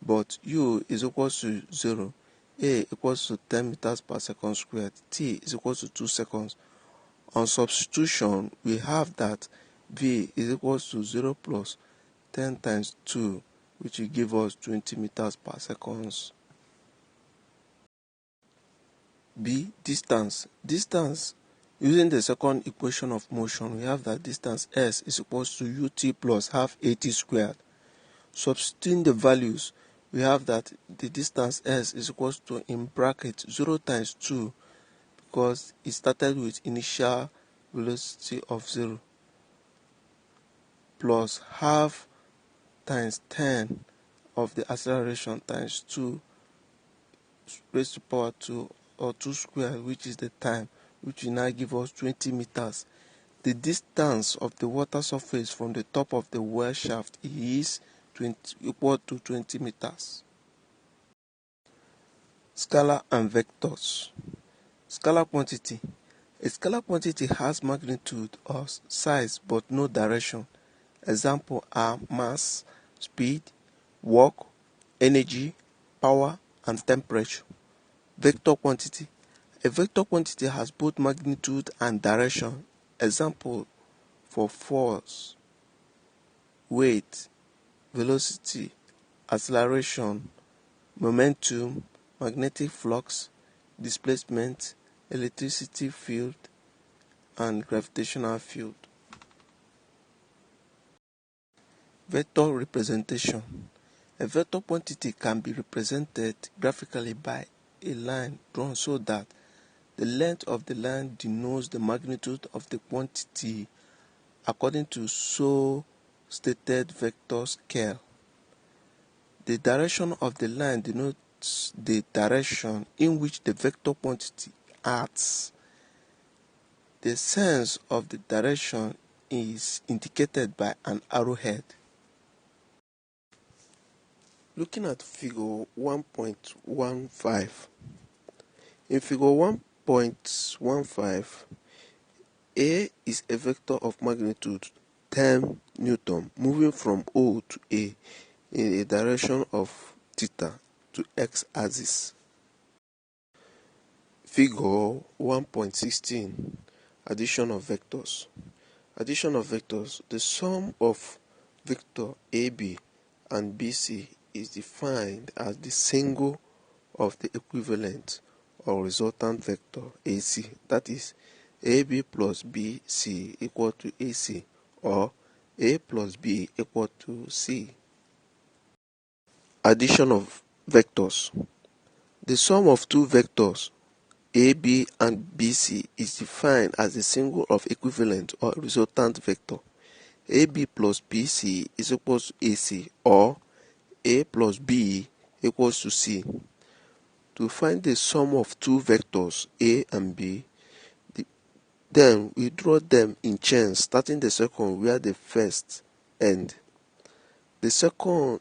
but u is equals to 0, a equals to 10 meters per second squared, t is equals to 2 seconds. On substitution, we have that v is equals to 0 plus 10 times 2, which will give us 20 meters per second. B. Distance. Using the second equation of motion, we have that distance s is equals to ut plus half at squared. Substituting the values, we have that the distance s is equals to, in bracket, 0 times 2, because it started with initial velocity of 0, plus half times 10 of the acceleration times 2 raised to power 2, or 2 squared, which is the time, which will now give us 20 meters. The distance of the water surface from the top of the well shaft is equal to 20 meters. Scalar and vectors. Scalar quantity. A scalar quantity has magnitude or size but no direction. Example are mass, speed, work, energy, power, and temperature. Vector quantity. A vector quantity has both magnitude and direction. Example for force, weight, velocity, acceleration, momentum, magnetic flux, displacement, electricity field, and gravitational field. Vector representation. A vector quantity can be represented graphically by a line drawn so that the length of the line denotes the magnitude of the quantity according to so stated vector scale. The direction of the line denotes the direction in which the vector quantity acts. The sense of the direction is indicated by an arrowhead. Looking at figure 1.15. In figure 1.15, A is a vector of magnitude 10 Newton moving from O to A in a direction of theta to x-axis. Figure 1.16. Addition of vectors. Addition of vectors. The sum of vector AB and BC is defined as the single of the equivalent or resultant vector AC, that is AB plus BC equal to AC, or A plus B equal to C. Addition of vectors. The sum of two vectors AB and BC is defined as the single of equivalent or resultant vector. AB plus BC is equal to AC, or A plus B equals to C. To find the sum of two vectors A and B, then we draw them in chains, starting the second where the first end. The sum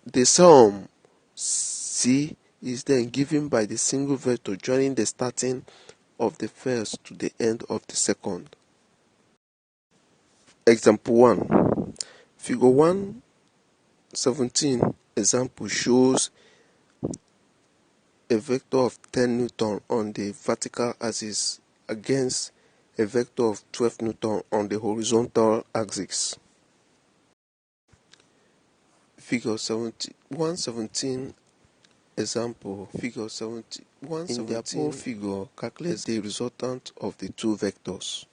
C is then given by the single vector joining the starting of the first to the end of the second. Example 1. Figure 1.17 example shows a vector of 10 Newton on the vertical axis against a vector of 12 Newton on the horizontal axis. Figure 117 example. Figure 117. In the above figure, calculate the resultant of the two vectors.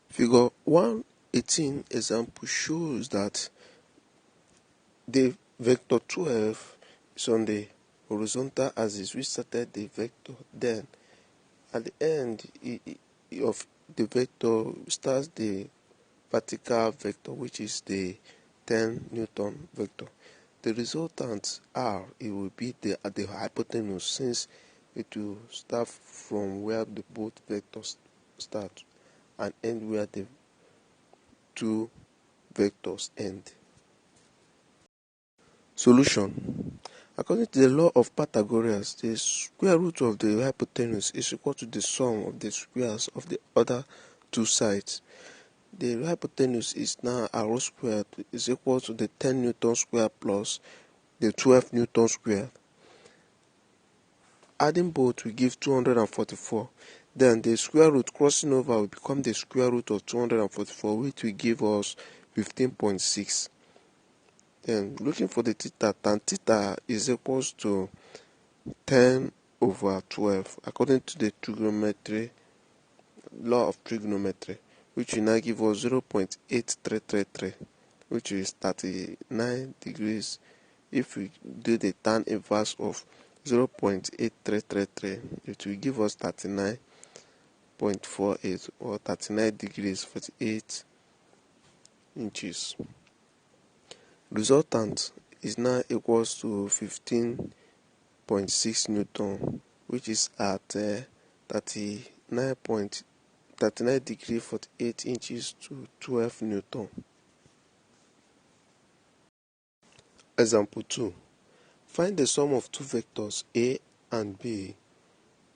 Figure 118 example shows that the vector 12 is on the horizontal axis. We started the vector, then at the end of the vector starts the vertical vector, which is the 10 Newton vector. The resultant R, it will be at the hypotenuse, since it will start from where the both vectors start and end where the two vectors end. Solution. According to the law of Pythagoras, the square root of the hypotenuse is equal to the sum of the squares of the other two sides. The hypotenuse is now a rho squared is equal to the 10 Newton squared plus the 12 Newton squared. Adding both will give 244. Then the square root crossing over will become the square root of 244, which will give us 15.6. Then looking for the theta, tan theta is equals to 10 over 12 according to the trigonometry law of trigonometry, which will now give us 0.8333, which is 39 degrees. If we do the tan inverse of 0.8333, it will give us 39.48 or 39 degrees 48 inches. Resultant is now equals to 15.6 Newton, which is at 39 degree 48 inches to 12 Newton. Example 2. Find the sum of two vectors A and B,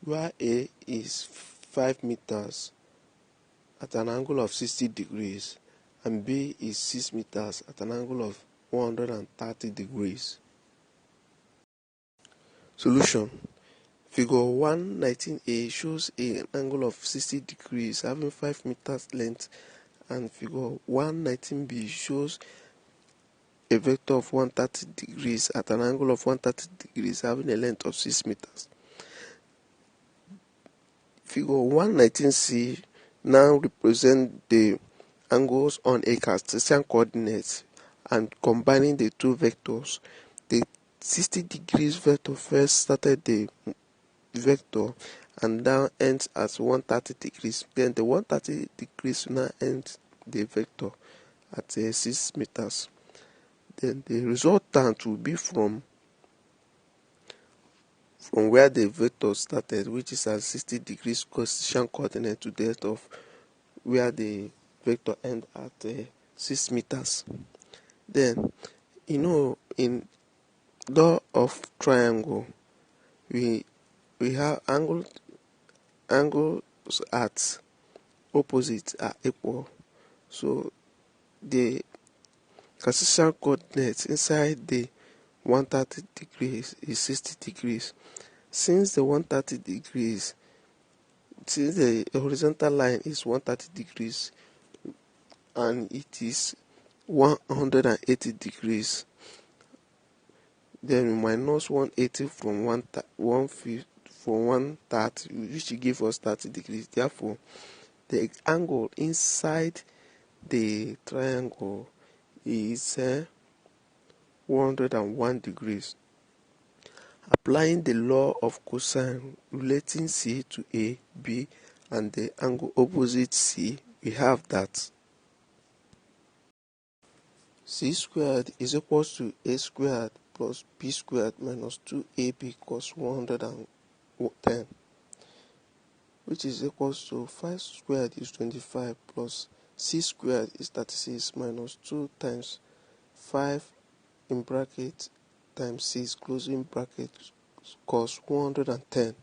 where A is 5 meters at an angle of 60 degrees and B is 6 meters at an angle of 130 degrees. Solution. Figure 119a shows an angle of 60 degrees having 5 meters length, and figure 119b shows a vector of 130 degrees at an angle of 130 degrees having a length of 6 meters. Figure 119c now represents the angles on a Cartesian coordinate, and combining the two vectors, the 60 degrees vector first started the vector and now ends at 130 degrees. Then the 130 degrees now ends the vector at 6 meters. Then the resultant will be from where the vector started, which is at 60 degrees Cartesian coordinate, to that of where the vector ends at 6 meters. Then, in law of triangle, we have angles at opposite are equal. So the Cartesian coordinate inside the 130 degrees is 60 degrees. Since the horizontal line is 130 degrees and it is 180 degrees, then we minus 180 from 130, which will give us 30 degrees. Therefore, the angle inside the triangle is 101 degrees. Applying the law of cosine relating C to A, B, and the angle opposite C, we have that C squared is equals to A squared plus B squared minus 2AB cos 110, which is equals to 5 squared is 25 plus C squared is 36 minus 2 times 5 in bracket times 6 closing bracket cos 110,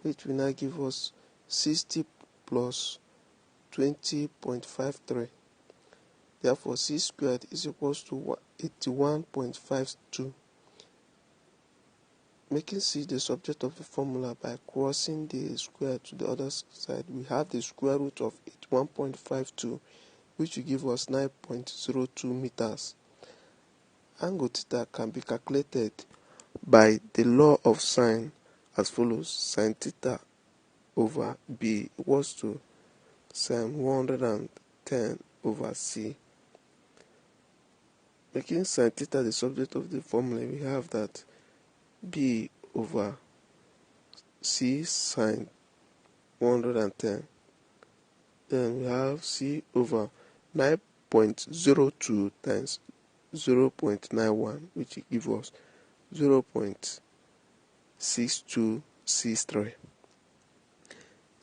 which will now give us 60 plus 20.53. Therefore, C squared is equals to 81.52. Making C the subject of the formula by crossing the square to the other side, we have the square root of 81.52, which will give us 9.02 meters. Angle theta can be calculated by the law of sine as follows: sine theta over B equals to sine 110 over C. Making sine theta the subject of the formula, we have that B over C sine 110. Then we have C over 9.02 times 0.91, which will give us 0.6263.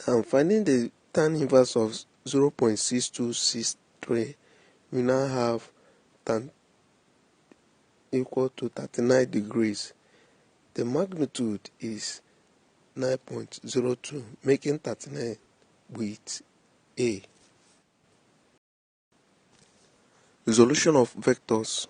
And finding the tan inverse of 0.6263, we now have tan equal to 39 degrees. The magnitude is 9.02, making 39 with A. Resolution of vectors.